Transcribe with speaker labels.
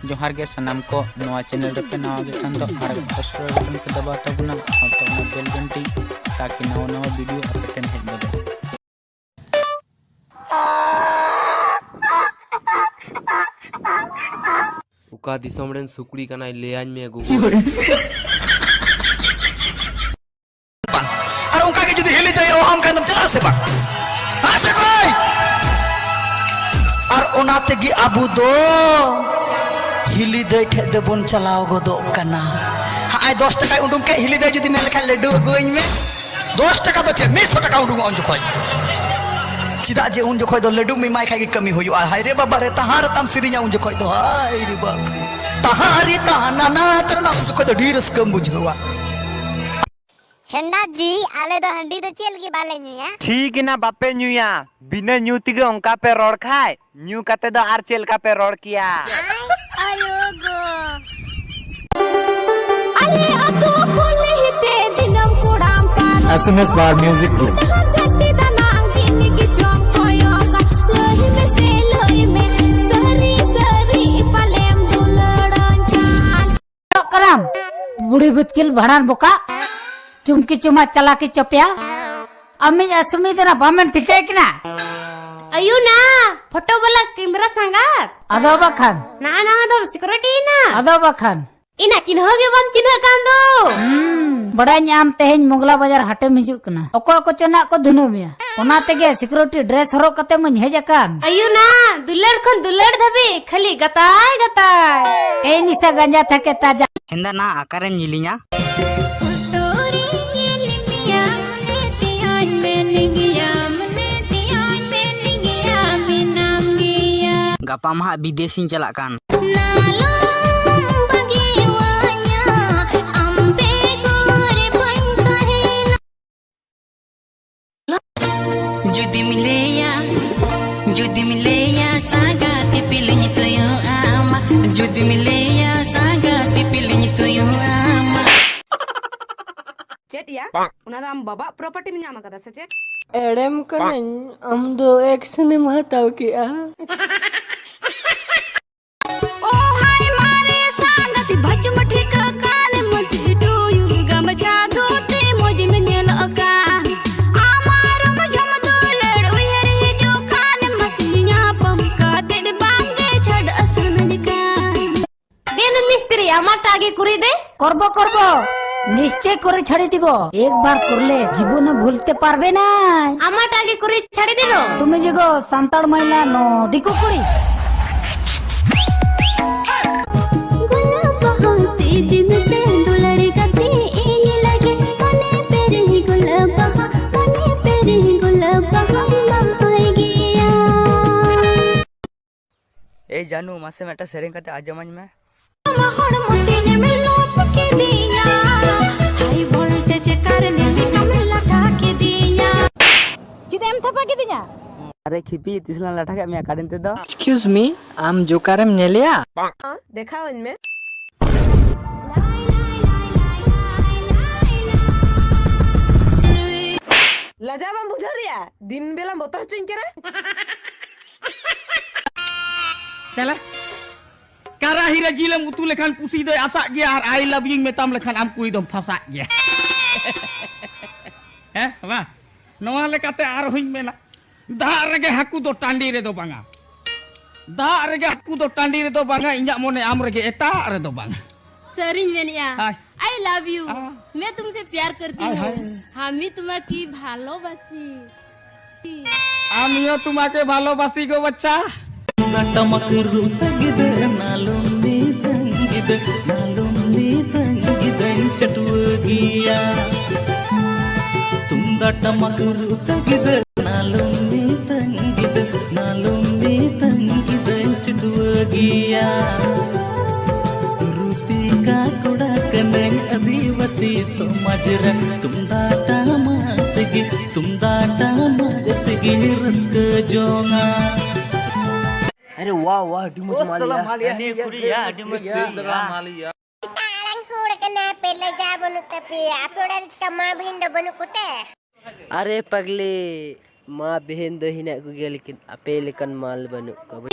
Speaker 1: जोहार के सनाम को नवा चैनल रे पे नवा गे खान दो आर सब्सक्राइब बटन पे दबा तबना साथ में बेल घंटी ताकि नवा नवा वीडियो अपडेट हेज बदे।
Speaker 2: उका दिसम रेन सुकड़ी कनाय लेयाñ में गुगु
Speaker 3: और उनका के जुदी हिली दे ओ हम कांदम चला से बा आसे कोई और ओनाते गी अबू दो हिली दे ठे दे बन चलाओ गोदो कना हाय 10 टका उडुम के हिली दे जुदी मेल खा लड्डू गोइन में 10 टका तो 100 टका उडुम उन जोखोय चिदा जे उन जोखोय दो लड्डू में माय खागी कमी होयो हाय रे बाबा रे तहार तम सिरिया उन जोखोय दो हाय रे बाप तहारी ताना ना तरना उन जोखोय दो ढीरस कम बुझवा
Speaker 4: हेंदा जी आले दो हंडी तो चेल की बाले न्यूया
Speaker 5: ठीक ना बापे न्यूया बिना न्यू तिगे उनका पे रोड खाए न्यू कते दो आर चेल का पे रोड किया
Speaker 4: आयो गो
Speaker 6: अले अतो कोले हिते दिनम कोडाम पार
Speaker 7: एसएमएस बार म्यूजिक
Speaker 6: जट्टी दनांग जिन्नी की जोम कोयोगा लोही में से लोही में सरी सरी पलेम दुलड़न चान
Speaker 8: करम बूढ़ी बुतकिल भड़ान बोका चुमकी चुमा चला के चपिया अम्मी असमी देना बामन ठीक है कि ना
Speaker 6: अयो ना फोटो वाला कैमरा संगात
Speaker 8: अदो बखन
Speaker 6: ना ना दो सिक्योरिटी ना
Speaker 8: अदो बखन
Speaker 6: इना चिन्ह गे बम चिन्ह कान दो
Speaker 8: बड़ा नाम तेहेन मोगला बाजार हाटे में हिजुक कना ओको को चना को धुनु मिया ओना तेगे सिक्योरिटी ड्रेस हरो कते मन हेज अकान
Speaker 6: अयो ना दुलड़ खन दुलड़ धबे खाली गताय गताय
Speaker 8: ए निसा गंजा थके ताजा
Speaker 3: हेंदा ना आकारेम नीलिया गपा मा विदेशी चला कान जुदी मिलेया सागा पिलिनी तो यो आमा जुदी मिलेया सागा पिलिनी तो यो आमा
Speaker 9: चेट या उना दाम बाबा प्रॉपर्टी में ᱧᱟᱢ ᱟᱠᱟᱫᱟ ᱥᱮ ᱪᱮᱫ
Speaker 10: एडम कनन हम दो एक्शन में हटाओ किया
Speaker 6: ओ हाय मारे सांगति भच मठी का कान मसी डू यू गमछा धोते मोजी में नेल अका आमार मजम दुलड़ उहर ही जो कान मसीया पम का ते बांगे छड़ असर में निका देन मिस्त्री आमाटा आगे कुरी दे
Speaker 8: करबो करबो निश्चय करे छाड़ी दिबो एक बार करले जीवन भूलते पारबे ना
Speaker 6: आमाटा आगे कुरी छाड़ी दिलो
Speaker 8: तुम जगो संताड़ महिला नो दिको कुड़ी
Speaker 6: गुलाब हंसी दिन से दुलड़ी कते एही लगे मने पेरे ही गुलाब मने पेरे ही गुलाब लम्हाई गया
Speaker 3: ए जानू मासे मेटा सेरेंग कते आजमाñ में
Speaker 6: महड़ मोती ने में लोप के दिया हाई वोल्टेज करने में हमें लटा के दिया
Speaker 8: चिदेम थपा के दिया
Speaker 3: अरे खिपी तिसला लाठा के मैं काडिन ते दो
Speaker 10: एक्सक्यूज मी आम जोकारम नेलिया
Speaker 9: हां देखाओ इनमें लजा बम बुझड़िया दिन बेला मोतर चिंग के रे
Speaker 11: चला कारा हिरा जिलम उतु लेखान पुसी दो आसा गया और आई लव यू मेताम लेखान आम कुई दो फसा गया हैं वा नवा लेकाते आर होई मेला दा रगे हाकू दो टांडी रे दो बांगा दा रगे हाकू दो टांडी रे दो बांगा इन्या मोने आम रगे एटा रे दो बांगा
Speaker 6: सरिन मेनिया आई लव यू मैं तुमसे प्यार करती हूँ हामी तुम्हारी भालोबासी
Speaker 11: आमियो तुम्हाके भालोबासी गो बच्चा
Speaker 12: टमक रूतगिद नालुंदी तंगिद चटुगिया तुंदा टमक रूतगिद नालुंदी तंगिद चटुगिया रूसी का कुड़ा कनन आदिवासी समाज रे तुंदा टामातगी रस्क जोंगा
Speaker 3: अरे वाह वाह डिमुच मालिया
Speaker 5: ने कुरिया डिमुच मालिया
Speaker 4: तारंग छोड़ के ना पहले जा बनु तपे आपोडर का मां भिंड बनु कुते
Speaker 10: अरे पगले माँ बहन दो ही ना गुगे लेकिन अपेल कन माल बनु कब